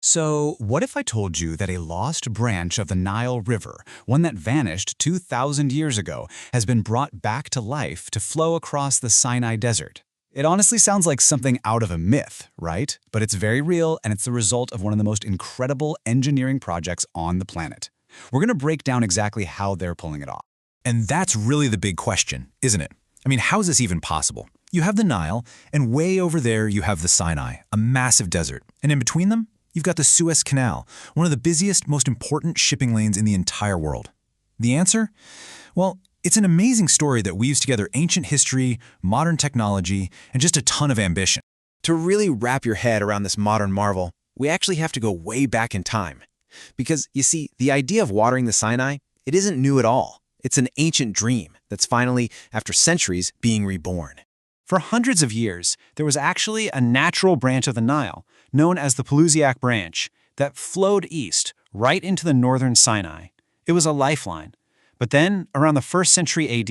So, what if I told you that a lost branch of the Nile River, one that vanished 2,000 years ago, has been brought back to life to flow across the Sinai desert? It honestly sounds like something out of a myth, right? But it's very real, and it's the result of one of the most incredible engineering projects on the planet. We're going to break down exactly how they're pulling it off. And that's really the big question, isn't it? I mean, how is this even possible? You have the Nile, and way over there you have the Sinai, a massive desert. And in between them, you've got the Suez Canal, one of the busiest, most important shipping lanes in the entire world. The answer? Well, it's an amazing story that weaves together ancient history, modern technology, and just a ton of ambition. To really wrap your head around this modern marvel, we actually have to go way back in time. Because, you see, the idea of watering the Sinai, it isn't new at all. It's an ancient dream that's finally, after centuries, being reborn. For hundreds of years, there was actually a natural branch of the Nile, known as the Pelusiac Branch, that flowed east, right into the northern Sinai. It was a lifeline. But then, around the 1st century AD,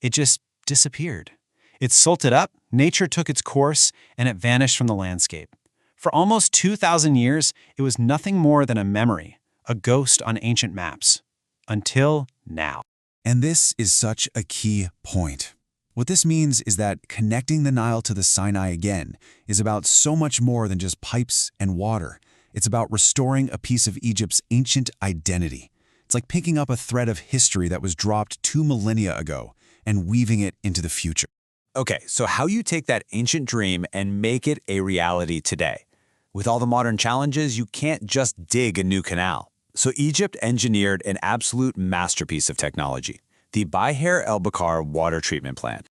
it just disappeared. It silted up, nature took its course, and it vanished from the landscape. For almost 2,000 years, it was nothing more than a memory, a ghost on ancient maps. Until now. And this is such a key point. What this means is that connecting the Nile to the Sinai again is about so much more than just pipes and water. It's about restoring a piece of Egypt's ancient identity. It's like picking up a thread of history that was dropped 2 millennia ago and weaving it into the future. Okay, so how you take that ancient dream and make it a reality today? With all the modern challenges, you can't just dig a new canal. So Egypt engineered an absolute masterpiece of technology, the Bahr el-Bakr water treatment plant.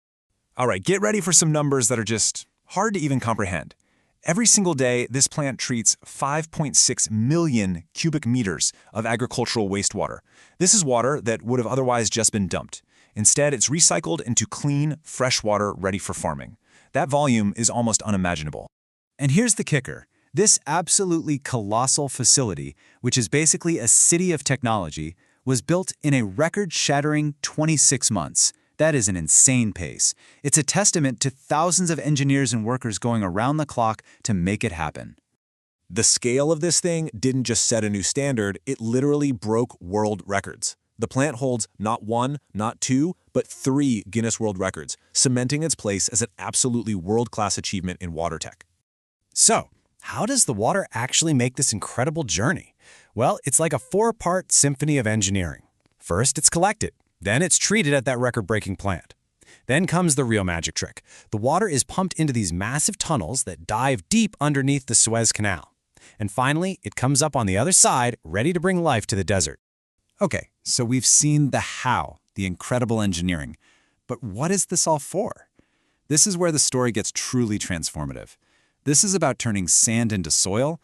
All right, get ready for some numbers that are just hard to even comprehend. Every single day, this plant treats 5.6 million cubic meters of agricultural wastewater. This is water that would have otherwise just been dumped. Instead, it's recycled into clean, fresh water ready for farming. That volume is almost unimaginable. And here's the kicker. This absolutely colossal facility, which is basically a city of technology, was built in a record-shattering 26 months. That is an insane pace. It's a testament to thousands of engineers and workers going around the clock to make it happen. The scale of this thing didn't just set a new standard, it literally broke world records. The plant holds not 1, not 2, but 3 Guinness World Records, cementing its place as an absolutely world-class achievement in water tech. So, how does the water actually make this incredible journey? Well, it's like a 4-part symphony of engineering. First, it's collected. Then it's treated at that record-breaking plant. Then comes the real magic trick. The water is pumped into these massive tunnels that dive deep underneath the Suez Canal. And finally, it comes up on the other side, ready to bring life to the desert. Okay, so we've seen the how, the incredible engineering. But what is this all for? This is where the story gets truly transformative. This is about turning sand into soil,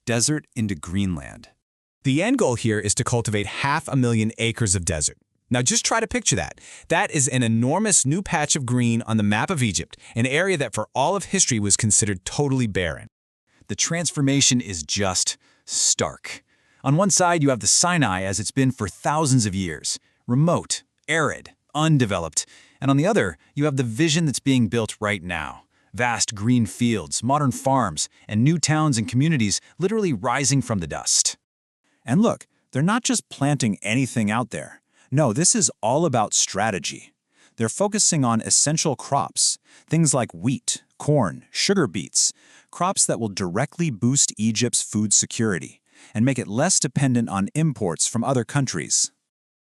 desert into Greenland. The end goal here is to cultivate 500,000 acres of desert. Now just try to picture that. That is an enormous new patch of green on the map of Egypt, an area that for all of history was considered totally barren. The transformation is just stark. On one side, you have the Sinai as it's been for thousands of years, remote, arid, undeveloped. And on the other, you have the vision that's being built right now. Vast green fields, modern farms, and new towns and communities literally rising from the dust. And look, they're not just planting anything out there. No, this is all about strategy. They're focusing on essential crops, things like wheat, corn, sugar beets, crops that will directly boost Egypt's food security and make it less dependent on imports from other countries.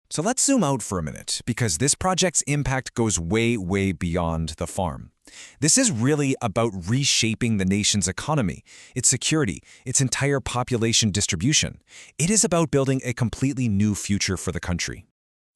So let's zoom out for a minute, because this project's impact goes way, way beyond the farm. This is really about reshaping the nation's economy, its security, its entire population distribution. It is about building a completely new future for the country.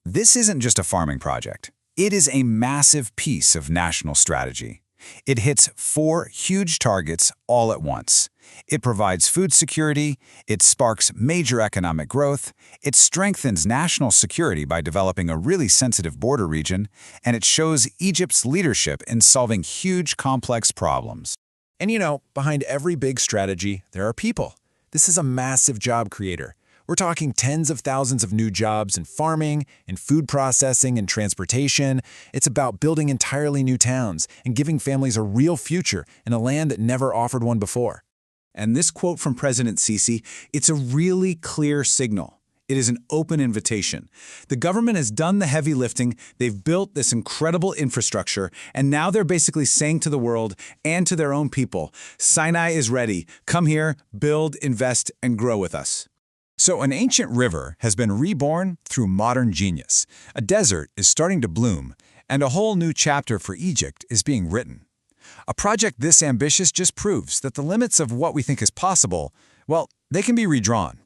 This isn't just a farming project. It is a massive piece of national strategy. It hits 4 huge targets all at once. It provides food security, it sparks major economic growth, it strengthens national security by developing a really sensitive border region, and it shows Egypt's leadership in solving huge, complex problems. And you know, behind every big strategy, there are people. This is a massive job creator. We're talking tens of thousands of new jobs in farming, in food processing, and transportation. It's about building entirely new towns and giving families a real future in a land that never offered one before. And this quote from President Sisi, it's a really clear signal. It is an open invitation. The government has done the heavy lifting, they've built this incredible infrastructure, and now they're basically saying to the world and to their own people, Sinai is ready. Come here, build, invest, and grow with us. So an ancient river has been reborn through modern genius. A desert is starting to bloom, and a whole new chapter for Egypt is being written. A project this ambitious just proves that the limits of what we think is possible, well, they can be redrawn.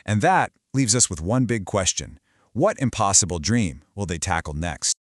And that leaves us with one big question. What impossible dream will they tackle next?